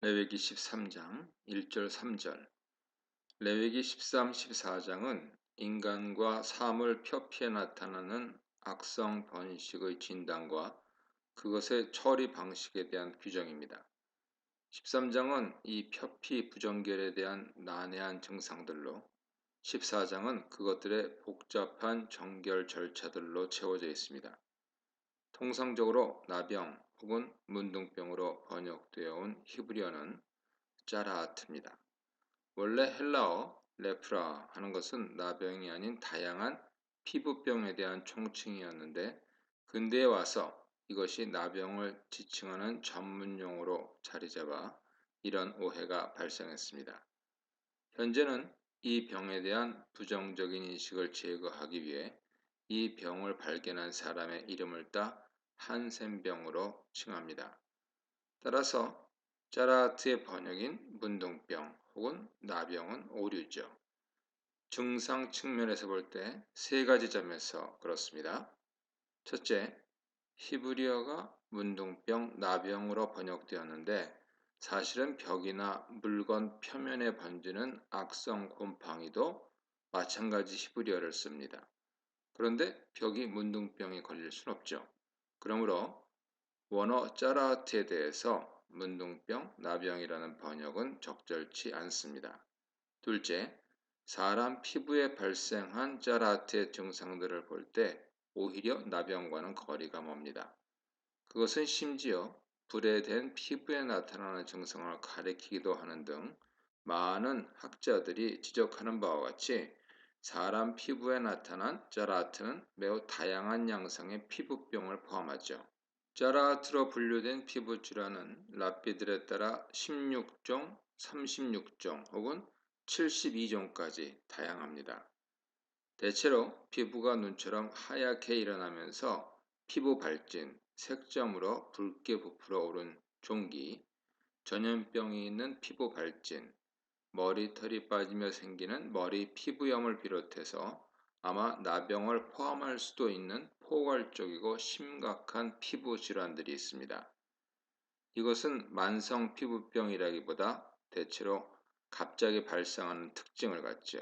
레위기 13장 1절 3절. 레위기 13, 14장은 인간과 사물 표피에 나타나는 악성 번식의 진단과 그것의 처리 방식에 대한 규정입니다. 13장은 이 표피 부정결에 대한 난해한 증상들로, 14장은 그것들의 복잡한 정결 절차들로 채워져 있습니다. 통상적으로 나병 혹은 문둥병으로 번역되어 온 히브리어는 짜라아트입니다. 원래 헬라어 레프라 하는 것은 나병이 아닌 다양한 피부병에 대한 총칭이었는데, 근대에 와서 이것이 나병을 지칭하는 전문용어로 자리잡아 이런 오해가 발생했습니다. 현재는 이 병에 대한 부정적인 인식을 제거하기 위해 이 병을 발견한 사람의 이름을 따 한센병으로 칭합니다. 따라서 짜라하트의 번역인 문둥병 혹은 나병은 오류죠. 증상 측면에서 볼 때 세 가지 점에서 그렇습니다. 첫째, 히브리어가 문둥병, 나병으로 번역되었는데 사실은 벽이나 물건 표면에 번지는 악성 곰팡이도 마찬가지 히브리어를 씁니다. 그런데 벽이 문둥병에 걸릴 순 없죠. 그러므로 원어 짜라하트에 대해서 문둥병, 나병이라는 번역은 적절치 않습니다. 둘째, 사람 피부에 발생한 짜라하트의 증상들을 볼 때 오히려 나병과는 거리가 멉니다. 그것은 심지어 불에 댄 피부에 나타나는 증상을 가리키기도 하는 등 많은 학자들이 지적하는 바와 같이 사람 피부에 나타난 짜라하트는 매우 다양한 양상의 피부병을 포함하죠. 짜라하트로 분류된 피부 질환은 랍비들에 따라 16종, 36종 혹은 72종까지 다양합니다. 대체로 피부가 눈처럼 하얗게 일어나면서 피부 발진, 색점으로 붉게 부풀어 오른 종기, 전염병이 있는 피부 발진, 머리털이 빠지며 생기는 머리 피부염을 비롯해서 아마 나병을 포함할 수도 있는 포괄적이고 심각한 피부 질환들이 있습니다. 이것은 만성 피부병이라기보다 대체로 갑자기 발생하는 특징을 갖죠.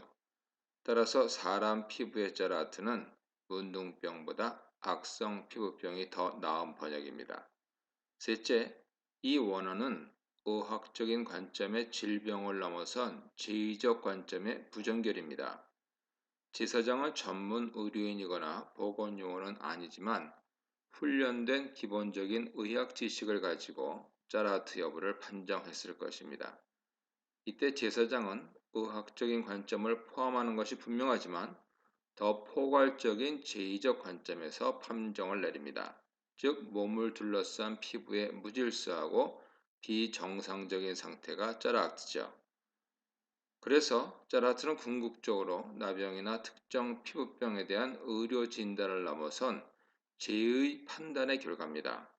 따라서 사람 피부의 짜라트는 문둥병보다 악성 피부병이 더 나은 번역입니다. 셋째, 이 원어는 의학적인 관점의 질병을 넘어선 제의적 관점의 부정결입니다. 제사장은 전문 의료인이거나 보건요원은 아니지만 훈련된 기본적인 의학 지식을 가지고 짜라하트 여부를 판정했을 것입니다. 이때 제사장은 의학적인 관점을 포함하는 것이 분명하지만 더 포괄적인 제의적 관점에서 판정을 내립니다. 즉, 몸을 둘러싼 피부의 무질서하고 비정상적인 상태가 짜라하트죠. 그래서 짜라하트는 궁극적으로 나병이나 특정 피부병에 대한 의료 진단을 넘어선 제의 판단의 결과입니다.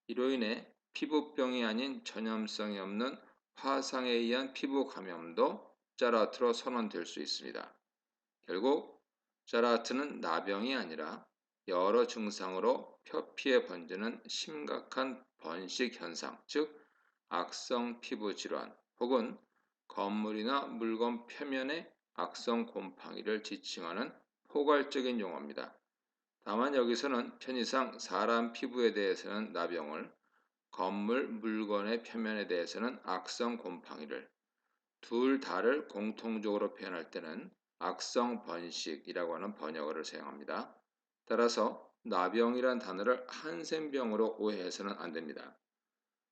이로 인해 피부병이 아닌 전염성이 없는 화상에 의한 피부 감염도 짜라하트로 선언될 수 있습니다. 결국 짜라하트는 나병이 아니라 여러 증상으로 표피에 번지는 심각한 번식 현상, 즉 악성 피부 질환 혹은 건물이나 물건 표면의 악성 곰팡이를 지칭하는 포괄적인 용어입니다. 다만 여기서는 편의상 사람 피부에 대해서는 나병을, 건물, 물건의 표면에 대해서는 악성 곰팡이를, 둘 다를 공통적으로 표현할 때는 악성 번식이라고 하는 번역어를 사용합니다. 따라서 나병이란 단어를 한센병으로 오해해서는 안 됩니다.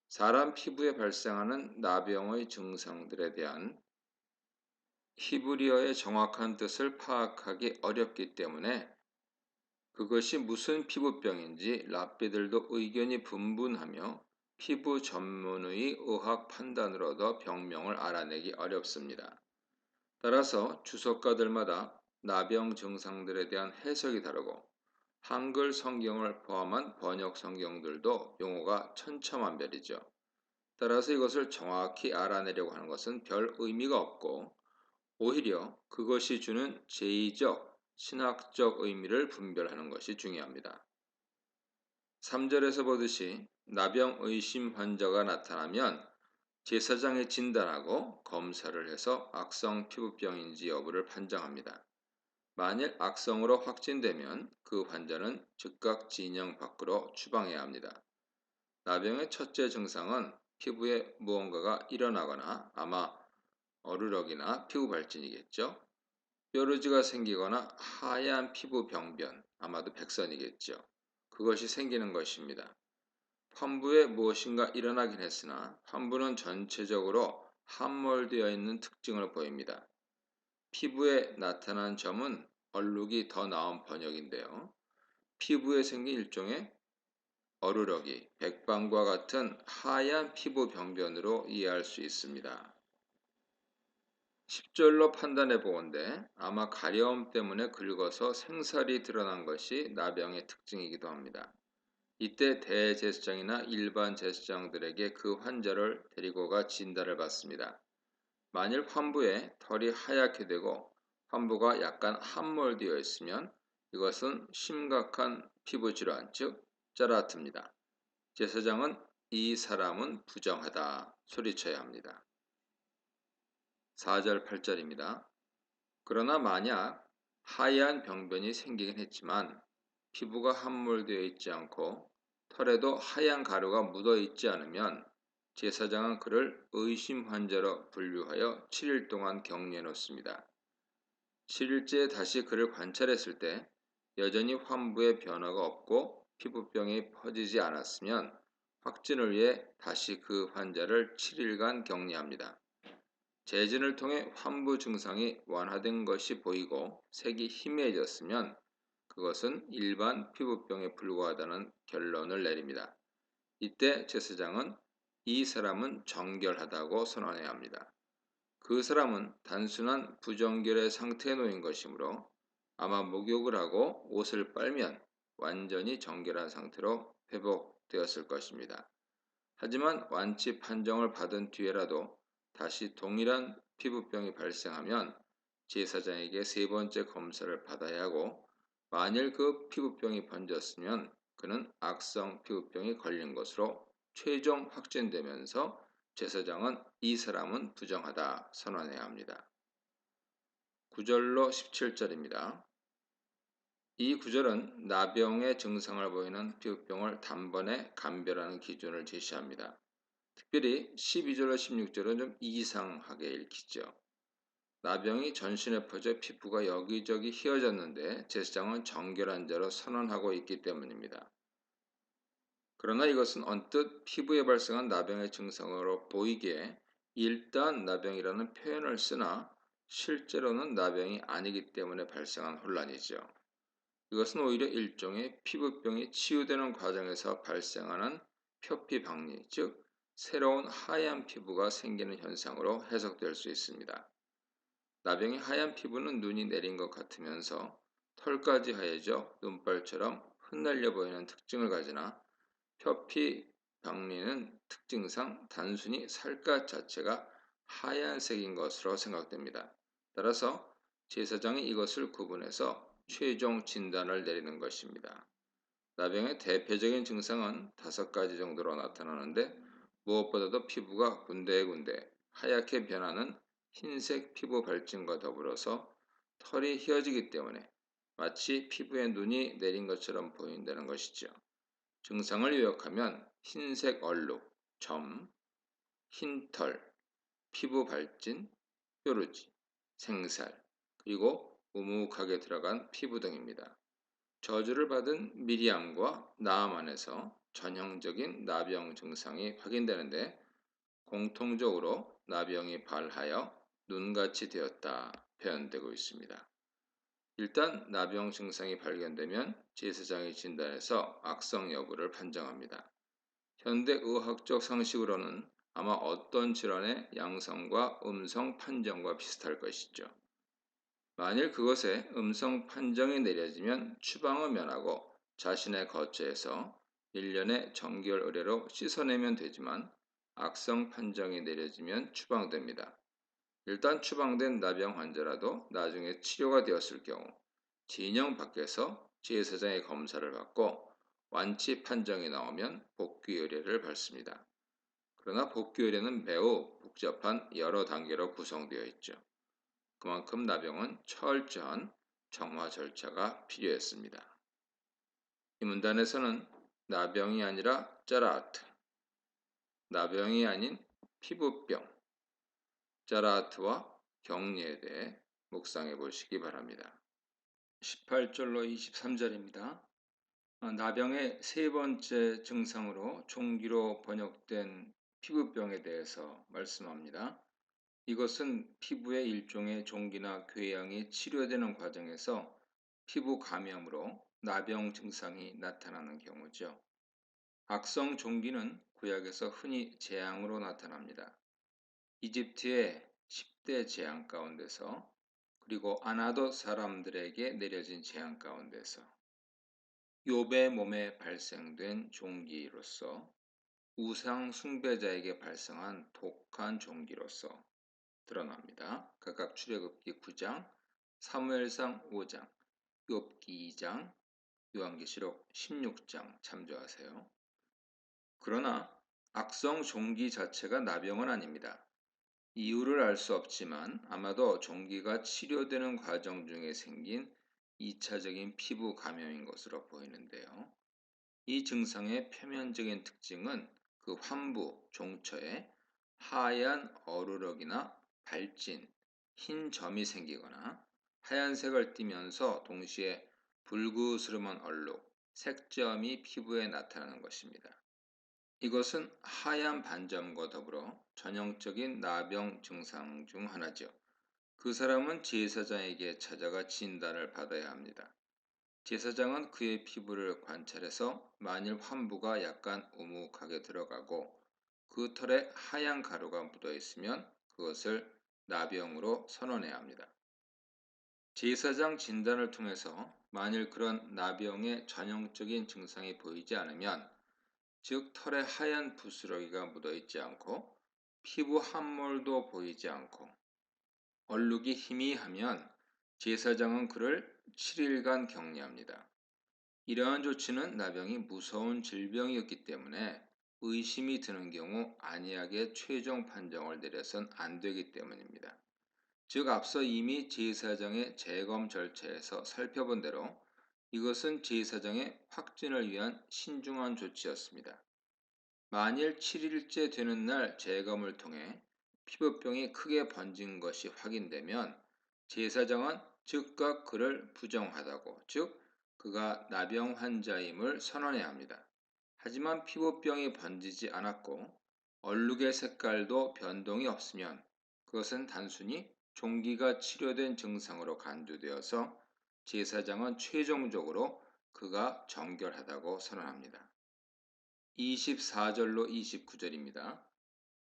사람 피부에 발생하는 나병의 증상들에 대한 히브리어의 정확한 뜻을 파악하기 어렵기 때문에 그것이 무슨 피부병인지 랍비들도 의견이 분분하며 피부 전문의 의학 판단으로도 병명을 알아내기 어렵습니다. 따라서 주석가들마다 나병 증상들에 대한 해석이 다르고 한글 성경을 포함한 번역 성경들도 용어가 천차만별이죠. 따라서 이것을 정확히 알아내려고 하는 것은 별 의미가 없고 오히려 그것이 주는 제의적, 신학적 의미를 분별하는 것이 중요합니다. 3절에서 보듯이 나병 의심 환자가 나타나면 제사장이 진단하고 검사를 해서 악성 피부병인지 여부를 판정합니다. 만일 악성으로 확진되면 그 환자는 즉각 진영 밖으로 추방해야 합니다. 나병의 첫째 증상은 피부에 무언가가 일어나거나 아마 어르럭이나 피부 발진이겠죠. 뾰루지가 생기거나 하얀 피부 병변, 아마도 백선이겠죠. 그것이 생기는 것입니다. 환부에 무엇인가 일어나긴 했으나 환부는 전체적으로 함몰되어 있는 특징을 보입니다. 피부에 나타난 점은 얼룩이 더 나은 번역인데요. 피부에 생긴 일종의 어르럭이, 백방과 같은 하얀 피부 병변으로 이해할 수 있습니다. 10절로 판단해 보건대 아마 가려움 때문에 긁어서 생살이 드러난 것이 나병의 특징이기도 합니다. 이때 대제사장이나 일반 제사장들에게 그 환자를 데리고 가 진단을 받습니다. 만일 환부에 털이 하얗게 되고 환부가 약간 함몰되어 있으면 이것은 심각한 피부 질환, 즉 짜라트입니다. 제사장은 이 사람은 부정하다 소리쳐야 합니다. 4절 8절입니다. 그러나 만약 하얀 병변이 생기긴 했지만 피부가 함몰되어 있지 않고 털에도 하얀 가루가 묻어 있지 않으면 제사장은 그를 의심 환자로 분류하여 7일 동안 격리해 놓습니다. 7일째 다시 그를 관찰했을 때 여전히 환부에 변화가 없고 피부병이 퍼지지 않았으면 확진을 위해 다시 그 환자를 7일간 격리합니다. 재진을 통해 환부 증상이 완화된 것이 보이고 색이 희미해졌으면 그것은 일반 피부병에 불과하다는 결론을 내립니다. 이때 제사장은 이 사람은 정결하다고 선언해야 합니다. 그 사람은 단순한 부정결의 상태에 놓인 것이므로 아마 목욕을 하고 옷을 빨면 완전히 정결한 상태로 회복되었을 것입니다. 하지만 완치 판정을 받은 뒤에라도 다시 동일한 피부병이 발생하면 제사장에게 세 번째 검사를 받아야 하고 만일 그 피부병이 번졌으면 그는 악성 피부병이 걸린 것으로 최종 확진되면서 제사장은 이 사람은 부정하다 선언해야 합니다. 9절로 17절입니다. 이 구절은 나병의 증상을 보이는 피부병을 단번에 감별하는 기준을 제시합니다. 특별히 12절로 16절은 좀 이상하게 읽히죠. 나병이 전신에 퍼져 피부가 여기저기 휘어졌는데 제사장은 정결한 자로 선언하고 있기 때문입니다. 그러나 이것은 언뜻 피부에 발생한 나병의 증상으로 보이기에 일단 나병이라는 표현을 쓰나 실제로는 나병이 아니기 때문에 발생한 혼란이죠. 이것은 오히려 일종의 피부병이 치유되는 과정에서 발생하는 표피박리, 즉 새로운 하얀 피부가 생기는 현상으로 해석될 수 있습니다. 나병의 하얀 피부는 눈이 내린 것 같으면서 털까지 하얘져 눈발처럼 흩날려 보이는 특징을 가지나 표피박리는 특징상 단순히 살갗 자체가 하얀색인 것으로 생각됩니다. 따라서 제사장이 이것을 구분해서 최종 진단을 내리는 것입니다. 나병의 대표적인 증상은 5가지 정도로 나타나는데 무엇보다도 피부가 군데군데 하얗게 변하는 흰색 피부 발진과 더불어서 털이 휘어지기 때문에 마치 피부에 눈이 내린 것처럼 보인다는 것이죠. 증상을 요약하면 흰색 얼룩, 점, 흰털, 피부 발진, 뾰루지, 생살, 그리고 우묵하게 들어간 피부 등입니다. 저주를 받은 미리암과 나아만에서 전형적인 나병 증상이 확인되는데 공통적으로 나병이 발하여 눈같이 되었다 표현되고 있습니다. 일단 나병 증상이 발견되면 제사장이 진단해서 악성 여부를 판정합니다. 현대 의학적 상식으로는 아마 어떤 질환의 양성과 음성 판정과 비슷할 것이죠. 만일 그것에 음성 판정이 내려지면 추방을 면하고 자신의 거처에서 1년의 정결 의례로 씻어내면 되지만 악성 판정이 내려지면 추방됩니다. 일단 추방된 나병 환자라도 나중에 치료가 되었을 경우 진영 밖에서 제사장의 검사를 받고 완치 판정이 나오면 복귀 의뢰를 받습니다. 그러나 복귀의뢰는 매우 복잡한 여러 단계로 구성되어 있죠. 그만큼 나병은 철저한 정화 절차가 필요했습니다. 이 문단에서는 나병이 아니라 짜라아트, 나병이 아닌 피부병, 짜라아트와 격리에 대해 묵상해 보시기 바랍니다. 18절로 23절입니다. 나병의 세 번째 증상으로 종기로 번역된 피부병에 대해서 말씀합니다. 이것은 피부의 일종의 종기나 궤양이 치료되는 과정에서 피부 감염으로 나병 증상이 나타나는 경우죠. 악성 종기는 구약에서 흔히 재앙으로 나타납니다. 이집트의 10대 재앙 가운데서, 그리고 아나도 사람들에게 내려진 재앙 가운데서, 욥의 몸에 발생된 종기로서, 우상 숭배자에게 발생한 독한 종기로서 드러납니다. 각각 출애굽기 9장, 사무엘상 5장, 욥기 2장, 요한계시록 16장 참조하세요. 그러나 악성 종기 자체가 나병은 아닙니다. 이유를 알 수 없지만 아마도 종기가 치료되는 과정 중에 생긴 2차적인 피부 감염인 것으로 보이는데요. 이 증상의 표면적인 특징은 그 환부, 종처에 하얀 어루럭이나 발진, 흰 점이 생기거나 하얀색을 띠면서 동시에 불그스름한 얼룩, 색점이 피부에 나타나는 것입니다. 이것은 하얀 반점과 더불어 전형적인 나병 증상 중 하나죠. 그 사람은 제사장에게 찾아가 진단을 받아야 합니다. 제사장은 그의 피부를 관찰해서 만일 환부가 약간 우묵하게 들어가고 그 털에 하얀 가루가 묻어 있으면 그것을 나병으로 선언해야 합니다. 제사장 진단을 통해서 만일 그런 나병의 전형적인 증상이 보이지 않으면, 즉 털에 하얀 부스러기가 묻어 있지 않고 피부 한 몰도 보이지 않고 얼룩이 희미하면 제사장은 그를 7일간 격리합니다. 이러한 조치는 나병이 무서운 질병이었기 때문에 의심이 드는 경우 안이하게 최종 판정을 내려선 안 되기 때문입니다. 즉 앞서 이미 제사장의 재검 절차에서 살펴본 대로 이것은 제사장의 확진을 위한 신중한 조치였습니다. 만일 7일째 되는 날 재검을 통해 피부병이 크게 번진 것이 확인되면 제사장은 즉각 그를 부정하다고, 즉 그가 나병 환자임을 선언해야 합니다. 하지만 피부병이 번지지 않았고 얼룩의 색깔도 변동이 없으면 그것은 단순히 종기가 치료된 증상으로 간주되어서 제사장은 최종적으로 그가 정결하다고 선언합니다. 24절로 29절입니다.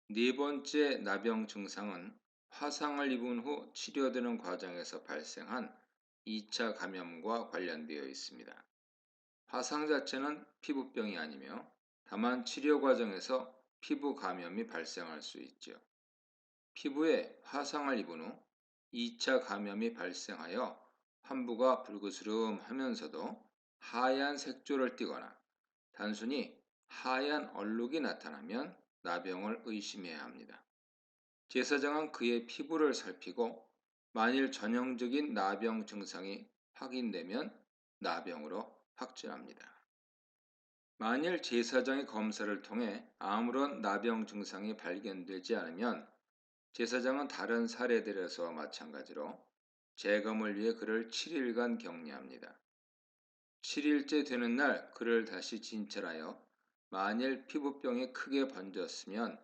네 번째 나병 증상은 화상을 입은 후 치료되는 과정에서 발생한 2차 감염과 관련되어 있습니다. 화상 자체는 피부병이 아니며 다만 치료 과정에서 피부 감염이 발생할 수 있죠. 피부에 화상을 입은 후 2차 감염이 발생하여 환부가 불그스름하면서도 하얀 색조를 띠거나 단순히 하얀 얼룩이 나타나면 나병을 의심해야 합니다. 제사장은 그의 피부를 살피고 만일 전형적인 나병 증상이 확인되면 나병으로 확진합니다. 만일 제사장의 검사를 통해 아무런 나병 증상이 발견되지 않으면 제사장은 다른 사례들에서와 마찬가지로 재검을 위해 그를 7일간 격리합니다. 7일째 되는 날 그를 다시 진찰하여 만일 피부병이 크게 번졌으면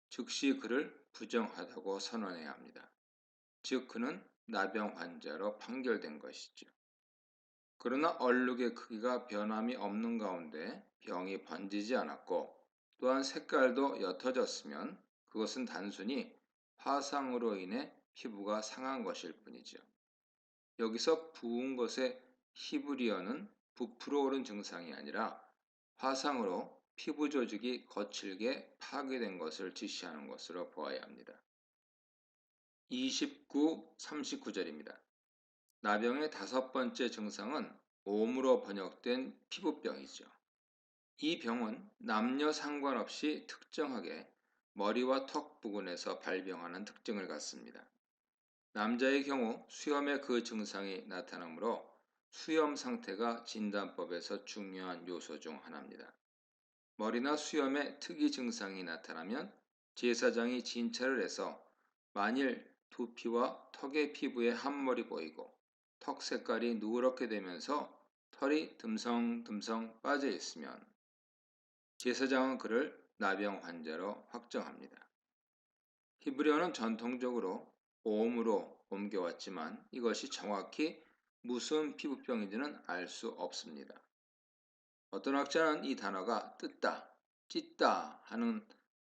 즉시 그를 부정하다고 선언해야 합니다. 즉 그는 나병 환자로 판결된 것이죠. 그러나 얼룩의 크기가 변함이 없는 가운데 병이 번지지 않았고 또한 색깔도 옅어졌으면 그것은 단순히 화상으로 인해 피부가 상한 것일 뿐이죠. 여기서 부은 것의 히브리어는 부풀어 오른 증상이 아니라 화상으로 피부 조직이 거칠게 파괴된 것을 지시하는 것으로 보아야 합니다. 29, 39절입니다. 나병의 다섯 번째 증상은 옴으로 번역된 피부병이죠. 이 병은 남녀 상관없이 특정하게 머리와 턱 부근에서 발병하는 특징을 갖습니다. 남자의 경우 수염에 그 증상이 나타나므로 수염 상태가 진단법에서 중요한 요소 중 하나입니다. 머리나 수염에 특이 증상이 나타나면 제사장이 진찰을 해서 만일 두피와 턱의 피부에 함몰이 보이고 턱 색깔이 누렇게 되면서 털이 듬성듬성 빠져 있으면 제사장은 그를 나병 환자로 확정합니다. 히브리어는 전통적으로 오음으로 옮겨왔지만 이것이 정확히 무슨 피부병인지는 알 수 없습니다. 어떤 학자는 이 단어가 뜯다, 찢다 하는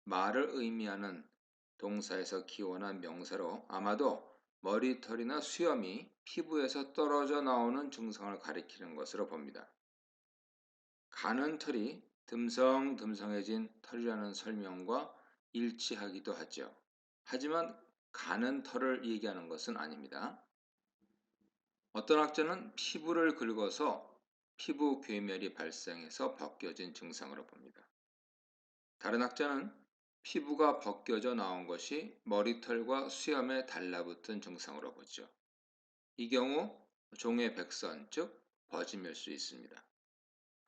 말을 의미하는 동사에서 기원한 명사로 아마도 머리털이나 수염이 피부에서 떨어져 나오는 증상을 가리키는 것으로 봅니다. 가는 털이 듬성듬성해진 털이라는 설명과 일치하기도 하죠. 하지만 가는 털을 얘기하는 것은 아닙니다. 어떤 학자는 피부를 긁어서 피부 괴멸이 발생해서 벗겨진 증상으로 봅니다. 다른 학자는 피부가 벗겨져 나온 것이 머리털과 수염에 달라붙은 증상으로 보죠. 이 경우 종의 백선, 즉 버짐일 수 있습니다.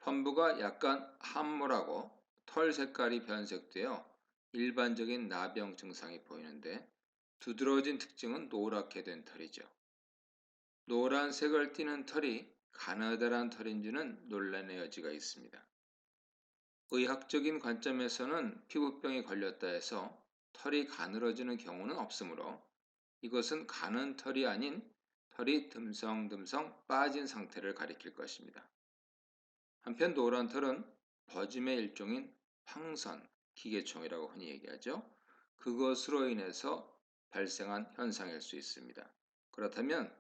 펌부가 약간 함몰하고 털 색깔이 변색되어 일반적인 나병 증상이 보이는데 두드러진 특징은 노랗게 된 털이죠. 노란색을 띠는 털이 가느다란 털인지는 논란의 여지가 있습니다. 의학적인 관점에서는 피부병이 걸렸다 해서 털이 가늘어지는 경우는 없으므로 이것은 가는 털이 아닌 털이 듬성듬성 빠진 상태를 가리킬 것입니다. 한편 노란 털은 버짐의 일종인 황선, 기계총이라고 흔히 얘기하죠. 그것으로 인해서 발생한 현상일 수 있습니다. 그렇다면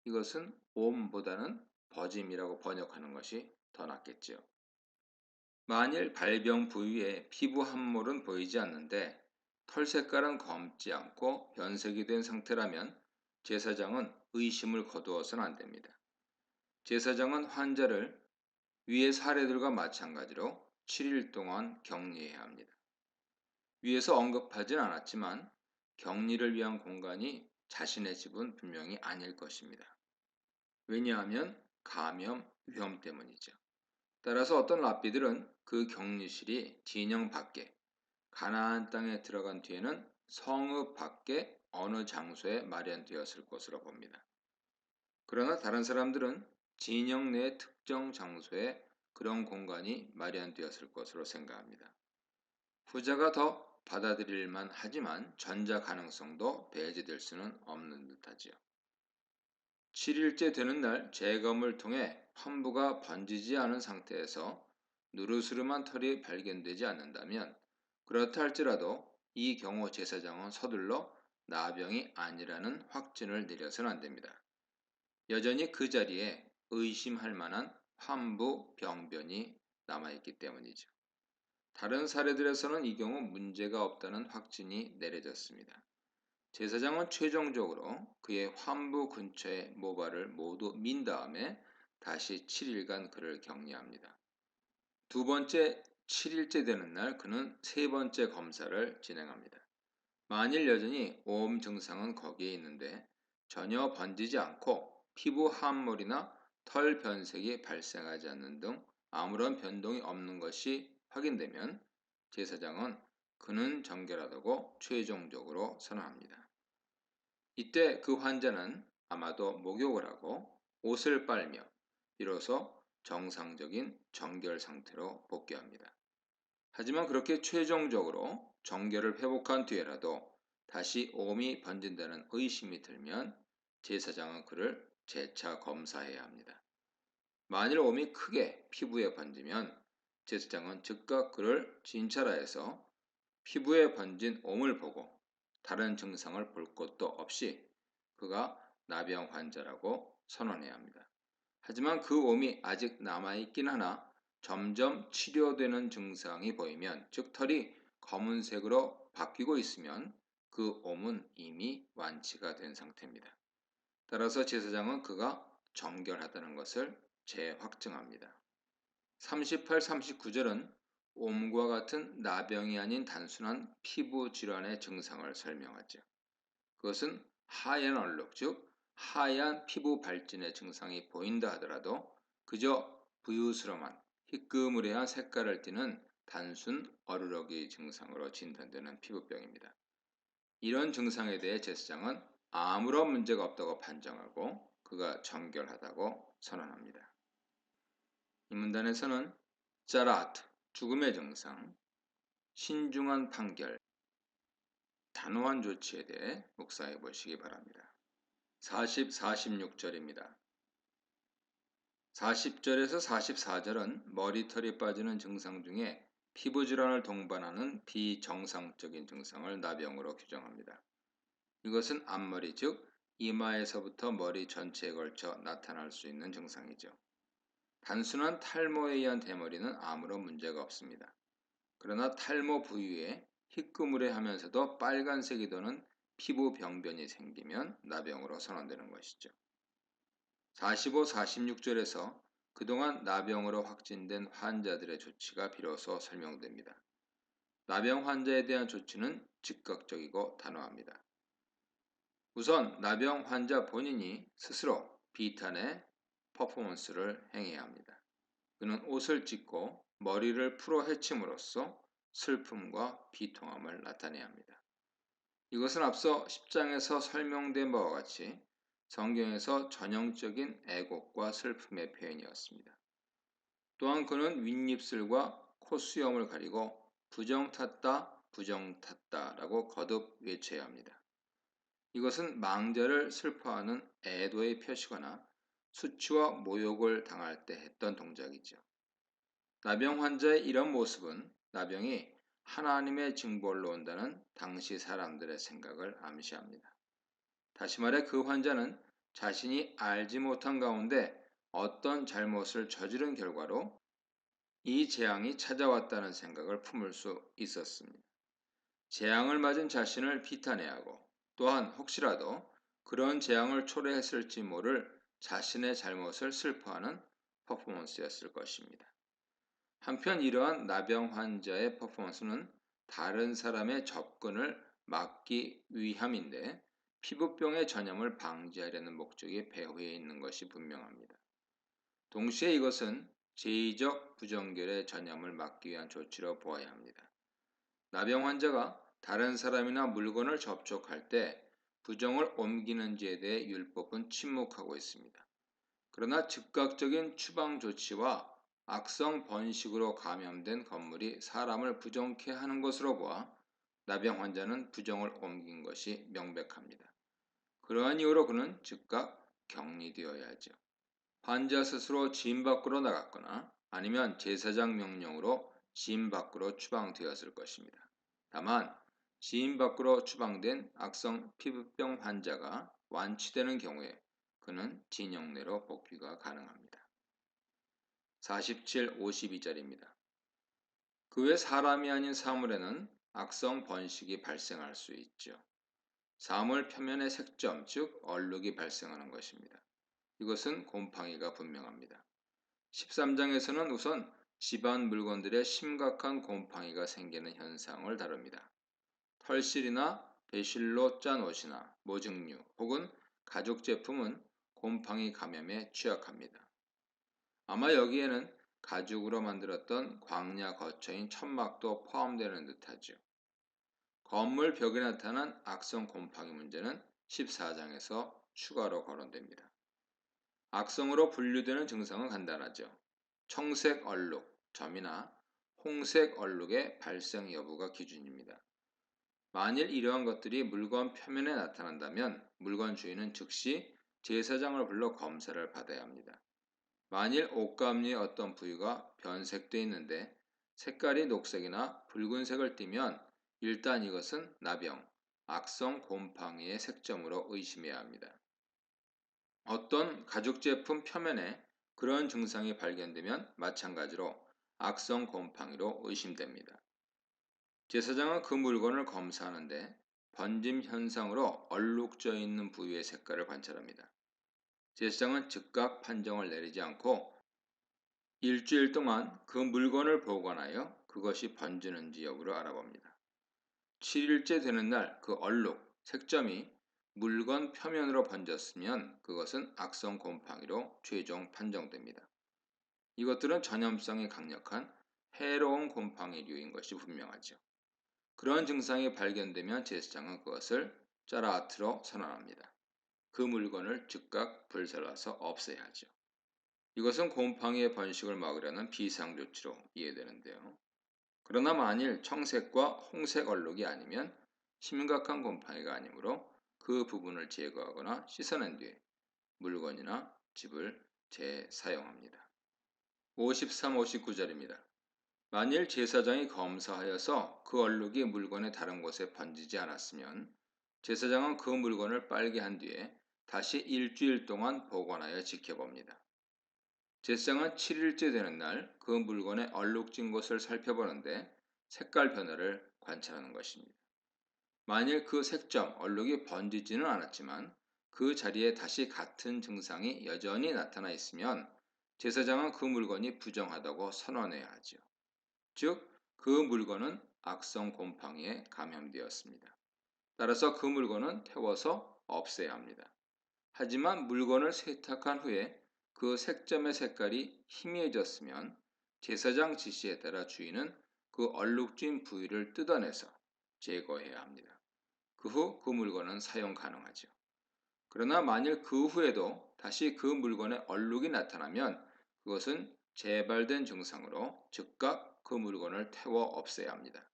이것은 옴보다는 버짐이라고 번역하는 것이 더 낫겠죠. 만일 발병 부위에 피부 함몰은 보이지 않는데 털 색깔은 검지 않고 변색이 된 상태라면 제사장은 의심을 거두어서는 안 됩니다. 제사장은 환자를 위의 사례들과 마찬가지로 7일 동안 격리해야 합니다. 위에서 언급하진 않았지만 격리를 위한 공간이 자신의 집은 분명히 아닐 것입니다. 왜냐하면 감염 위험 때문이죠. 따라서 어떤 랍비들은 그 격리실이 진영 밖에 가나안 땅에 들어간 뒤에는 성읍 밖에 어느 장소에 마련되었을 것으로 봅니다. 그러나 다른 사람들은 진영 내 특정 장소에 그런 공간이 마련되었을 것으로 생각합니다. 후자가 더 받아들일만 하지만 전자 가능성도 배제될 수는 없는 듯하지요. 7일째 되는 날 재검을 통해 환부가 번지지 않은 상태에서 누르스름한 털이 발견되지 않는다면 그렇다 할지라도 이 경우 제사장은 서둘러 나병이 아니라는 확진을 내려서는 안 됩니다. 여전히 그 자리에 의심할 만한 환부 병변이 남아있기 때문이죠. 다른 사례들에서는 이 경우 문제가 없다는 확진이 내려졌습니다. 제사장은 최종적으로 그의 환부 근처의 모발을 모두 민 다음에 다시 7일간 그를 격리합니다. 두 번째 7일째 되는 날 그는 세 번째 검사를 진행합니다. 만일 여전히 오음 증상은 거기에 있는데 전혀 번지지 않고 피부 함몰이나 털 변색이 발생하지 않는 등 아무런 변동이 없는 것이 확인되면 제사장은 그는 정결하다고 최종적으로 선언합니다. 이때 그 환자는 아마도 목욕을 하고 옷을 빨며 비로소 정상적인 정결 상태로 복귀합니다. 하지만 그렇게 최종적으로 정결을 회복한 뒤에라도 다시 오음이 번진다는 의심이 들면 제사장은 그를 재차 검사해야 합니다. 만일 오음이 크게 피부에 번지면 제사장은 즉각 그를 진찰하여서 피부에 번진 오음을 보고 다른 증상을 볼 것도 없이 그가 나병 환자라고 선언해야 합니다. 하지만 그 오음이 아직 남아있긴 하나 점점 치료되는 증상이 보이면 즉 털이 검은색으로 바뀌고 있으면 그 오음은 이미 완치가 된 상태입니다. 따라서 제사장은 그가 정결하다는 것을 재확증합니다. 38, 39절은 옴과 같은 나병이 아닌 단순한 피부 질환의 증상을 설명하죠. 그것은 하얀 얼룩, 즉 하얀 피부 발진의 증상이 보인다 하더라도 그저 부유스름한 희끄무레한 색깔을 띠는 단순 얼룩의 증상으로 진단되는 피부병입니다. 이런 증상에 대해 제사장은 아무런 문제가 없다고 판정하고 그가 정결하다고 선언합니다. 이 문단에서는 짜라트, 죽음의 증상, 신중한 판결, 단호한 조치에 대해 묵상해 보시기 바랍니다. 40, 46절입니다. 40절에서 44절은 머리털이 빠지는 증상 중에 피부질환을 동반하는 비정상적인 증상을 나병으로 규정합니다. 이것은 앞머리, 즉 이마에서부터 머리 전체에 걸쳐 나타날 수 있는 증상이죠. 단순한 탈모에 의한 대머리는 아무런 문제가 없습니다. 그러나 탈모 부위에 희끄무레하면서도 빨간색이 도는 피부 병변이 생기면 나병으로 선언되는 것이죠. 45, 46절에서 그동안 나병으로 확진된 환자들의 조치가 비로소 설명됩니다. 나병 환자에 대한 조치는 즉각적이고 단호합니다. 우선 나병 환자 본인이 스스로 비탄의 퍼포먼스를 행해야 합니다. 그는 옷을 찢고 머리를 풀어 헤침으로써 슬픔과 비통함을 나타내야 합니다. 이것은 앞서 10장에서 설명된 바와 같이 성경에서 전형적인 애곡과 슬픔의 표현이었습니다. 또한 그는 윗입술과 콧수염을 가리고 부정탔다, 부정탔다 라고 거듭 외쳐야 합니다. 이것은 망자를 슬퍼하는 애도의 표시거나 수치와 모욕을 당할 때 했던 동작이죠. 나병 환자의 이런 모습은 나병이 하나님의 징벌로 온다는 당시 사람들의 생각을 암시합니다. 다시 말해 그 환자는 자신이 알지 못한 가운데 어떤 잘못을 저지른 결과로 이 재앙이 찾아왔다는 생각을 품을 수 있었습니다. 재앙을 맞은 자신을 비탄해야 하고 또한 혹시라도 그런 재앙을 초래했을지 모를 자신의 잘못을 슬퍼하는 퍼포먼스였을 것입니다. 한편 이러한 나병 환자의 퍼포먼스는 다른 사람의 접근을 막기 위함인데 피부병의 전염을 방지하려는 목적이 배후에 있는 것이 분명합니다. 동시에 이것은 제의적 부정결의 전염을 막기 위한 조치로 보아야 합니다. 나병 환자가 다른 사람이나 물건을 접촉할 때 부정을 옮기는지에 대해 율법은 침묵하고 있습니다. 그러나 즉각적인 추방 조치와 악성 번식으로 감염된 건물이 사람을 부정케 하는 것으로 보아 나병 환자는 부정을 옮긴 것이 명백합니다. 그러한 이유로 그는 즉각 격리되어야 하죠. 환자 스스로 진 밖으로 나갔거나 아니면 제사장 명령으로 진 밖으로 추방되었을 것입니다. 다만 진 밖으로 추방된 악성 피부병 환자가 완치되는 경우에 그는 진영 내로 복귀가 가능합니다. 47, 52절입니다. 그 외 사람이 아닌 사물에는 악성 번식이 발생할 수 있죠. 사물 표면의 색점, 즉 얼룩이 발생하는 것입니다. 이것은 곰팡이가 분명합니다. 13장에서는 우선 집안 물건들의 심각한 곰팡이가 생기는 현상을 다룹니다. 털실이나 배실로 짠 옷이나 모증류 혹은 가죽 제품은 곰팡이 감염에 취약합니다. 아마 여기에는 가죽으로 만들었던 광야 거처인 천막도 포함되는 듯하죠. 건물 벽에 나타난 악성 곰팡이 문제는 14장에서 추가로 거론됩니다. 악성으로 분류되는 증상은 간단하죠. 청색 얼룩, 점이나 홍색 얼룩의 발생 여부가 기준입니다. 만일 이러한 것들이 물건 표면에 나타난다면 물건 주인은 즉시 제사장을 불러 검사를 받아야 합니다. 만일 옷감리의 어떤 부위가 변색되어 있는데 색깔이 녹색이나 붉은색을 띠면 일단 이것은 나병, 악성 곰팡이의 색점으로 의심해야 합니다. 어떤 가죽 제품 표면에 그런 증상이 발견되면 마찬가지로 악성 곰팡이로 의심됩니다. 제사장은 그 물건을 검사하는데 번짐 현상으로 얼룩져 있는 부위의 색깔을 관찰합니다. 제사장은 즉각 판정을 내리지 않고 일주일 동안 그 물건을 보관하여 그것이 번지는지 여부를 알아봅니다. 7일째 되는 날 그 얼룩, 색점이 물건 표면으로 번졌으면 그것은 악성 곰팡이로 최종 판정됩니다. 이것들은 전염성이 강력한 해로운 곰팡이류인 것이 분명하죠. 그런 증상이 발견되면 제사장은 그것을 짜라아트로 선언합니다. 그 물건을 즉각 불살라서 없애야 하죠. 이것은 곰팡이의 번식을 막으려는 비상조치로 이해되는데요. 그러나 만일 청색과 홍색 얼룩이 아니면 심각한 곰팡이가 아니므로 그 부분을 제거하거나 씻어낸 뒤에 물건이나 집을 재사용합니다. 53, 59절입니다. 만일 제사장이 검사하여서 그 얼룩이 물건의 다른 곳에 번지지 않았으면 제사장은 그 물건을 빨게 한 뒤에 다시 일주일 동안 보관하여 지켜봅니다. 제사장은 7일째 되는 날 그 물건의 얼룩진 곳을 살펴보는데 색깔 변화를 관찰하는 것입니다. 만일 그 색점, 얼룩이 번지지는 않았지만 그 자리에 다시 같은 증상이 여전히 나타나 있으면 제사장은 그 물건이 부정하다고 선언해야 하죠. 즉, 그 물건은 악성 곰팡이에 감염되었습니다. 따라서 그 물건은 태워서 없애야 합니다. 하지만 물건을 세탁한 후에 그 색점의 색깔이 희미해졌으면 제사장 지시에 따라 주인은 그 얼룩진 부위를 뜯어내서 제거해야 합니다. 그 후 그 물건은 사용 가능하죠. 그러나 만일 그 후에도 다시 그 물건에 얼룩이 나타나면 그것은 재발된 증상으로 즉각 그 물건을 태워 없애야 합니다.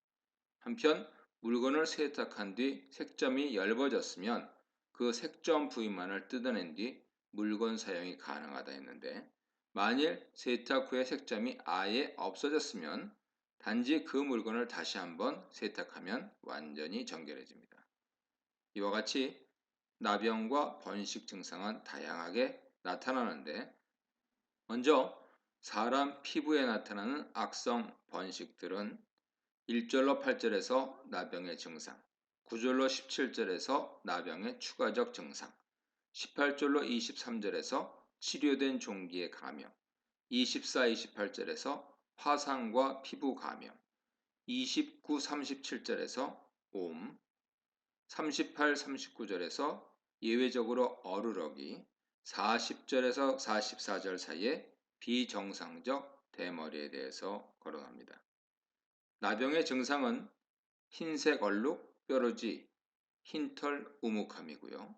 한편 물건을 세탁한 뒤 색점이 엷어졌으면 그 색점 부위만을 뜯어낸 뒤 물건 사용이 가능하다 했는데 만일 세탁 후에 색점이 아예 없어졌으면 단지 그 물건을 다시 한번 세탁하면 완전히 정결해집니다. 이와 같이 나병과 번식 증상은 다양하게 나타나는데 먼저 사람 피부에 나타나는 악성 번식들은 1절로 8절에서 나병의 증상, 9절로 17절에서 나병의 추가적 증상, 18절로 23절에서 치료된 종기의 감염, 24, 28절에서 화상과 피부 감염, 29, 37절에서 옴, 38, 39절에서 예외적으로 어루러기, 40절에서 44절 사이에 비정상적 대머리에 대해서 거론합니다. 나병의 증상은 흰색 얼룩, 뾰루지, 흰털, 우묵함이고요.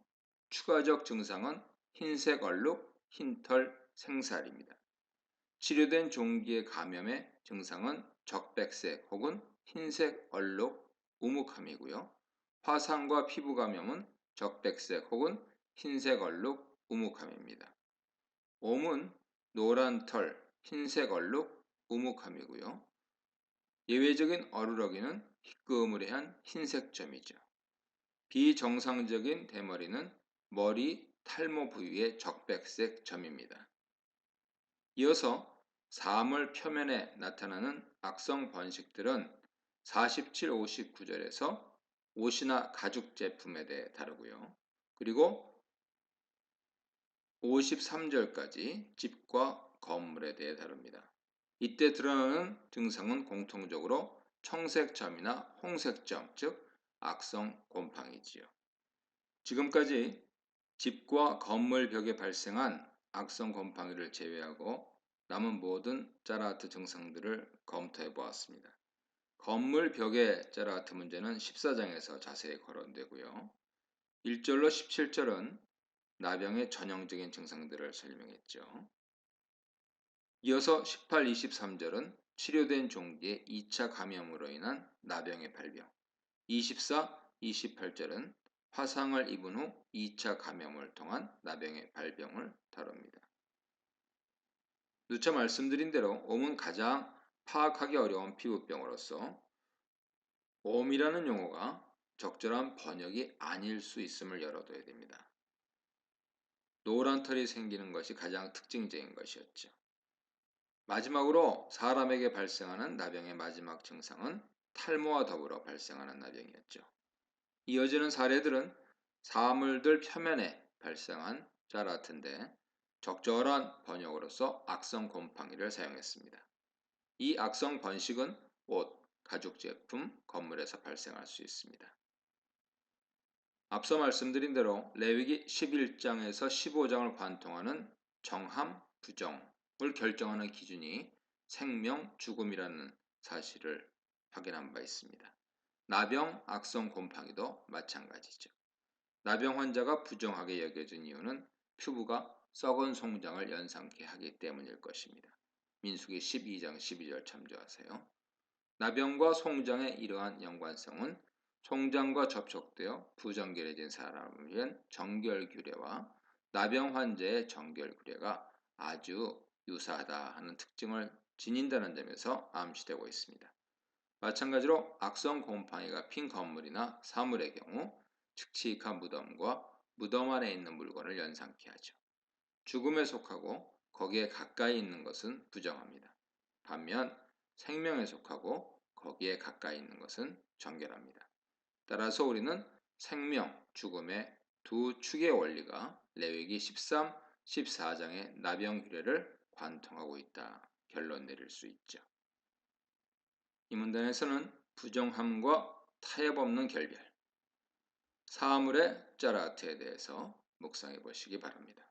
추가적 증상은 흰색 얼룩, 흰털, 생살입니다. 치료된 종기의 감염의 증상은 적백색 혹은 흰색 얼룩, 우묵함이고요. 화상과 피부 감염은 적백색 혹은 흰색 얼룩, 우묵함입니다. 옴은 노란 털, 흰색 얼룩, 우묵함이고요. 예외적인 어루러기는 희끄무레한 흰색 점이죠. 비정상적인 대머리는 머리, 탈모 부위의 적백색 점입니다. 이어서 사물 표면에 나타나는 악성 번식들은 47, 59절에서 옷이나 가죽 제품에 대해 다루고요. 그리고 53절까지 집과 건물에 대해 다룹니다. 이때 드러나는 증상은 공통적으로 청색점이나 홍색점, 즉 악성 곰팡이지요. 지금까지 집과 건물 벽에 발생한 악성 곰팡이를 제외하고 남은 모든 짜라아트 증상들을 검토해 보았습니다. 건물 벽의 짜라아트 문제는 14장에서 자세히 거론되고요. 1절로 17절은 나병의 전형적인 증상들을 설명했죠. 이어서 18, 23절은 치료된 종기의 2차 감염으로 인한 나병의 발병, 24, 28절은 화상을 입은 후 2차 감염을 통한 나병의 발병을 다룹니다. 누차 말씀드린 대로 옴은 가장 파악하기 어려운 피부병으로서 옴이라는 용어가 적절한 번역이 아닐 수 있음을 열어둬야 됩니다. 노란 털이 생기는 것이 가장 특징적인 것이었죠. 마지막으로 사람에게 발생하는 나병의 마지막 증상은 탈모와 더불어 발생하는 나병이었죠. 이어지는 사례들은 사물들 표면에 발생한 짜라아트인데 적절한 번역으로서 악성 곰팡이를 사용했습니다. 이 악성 번식은 옷, 가죽제품, 건물에서 발생할 수 있습니다. 앞서 말씀드린 대로 레위기 11장에서 15장을 관통하는 정함, 부정을 결정하는 기준이 생명, 죽음이라는 사실을 확인한 바 있습니다. 나병, 악성 곰팡이도 마찬가지죠. 나병 환자가 부정하게 여겨진 이유는 피부가 썩은 송장을 연상케 하기 때문일 것입니다. 민수기 12장 12절 참조하세요. 나병과 송장의 이러한 연관성은 송장과 접촉되어 부정결해진 사람에겐 정결규례와 나병 환자의 정결규례가 아주 유사하다 하는 특징을 지닌다는 점에서 암시되고 있습니다. 마찬가지로 악성 곰팡이가 핀 건물이나 사물의 경우 칙칙한 무덤과 무덤 안에 있는 물건을 연상케 하죠. 죽음에 속하고 거기에 가까이 있는 것은 부정합니다. 반면 생명에 속하고 거기에 가까이 있는 것은 정결합니다. 따라서 우리는 생명, 죽음의 두 축의 원리가 레위기 13, 14장의 나병 규례를 관통하고 있다. 결론 내릴 수 있죠. 이 문단에서는 부정함과 타협 없는 결별, 사물의 짜라트에 대해서 묵상해 보시기 바랍니다.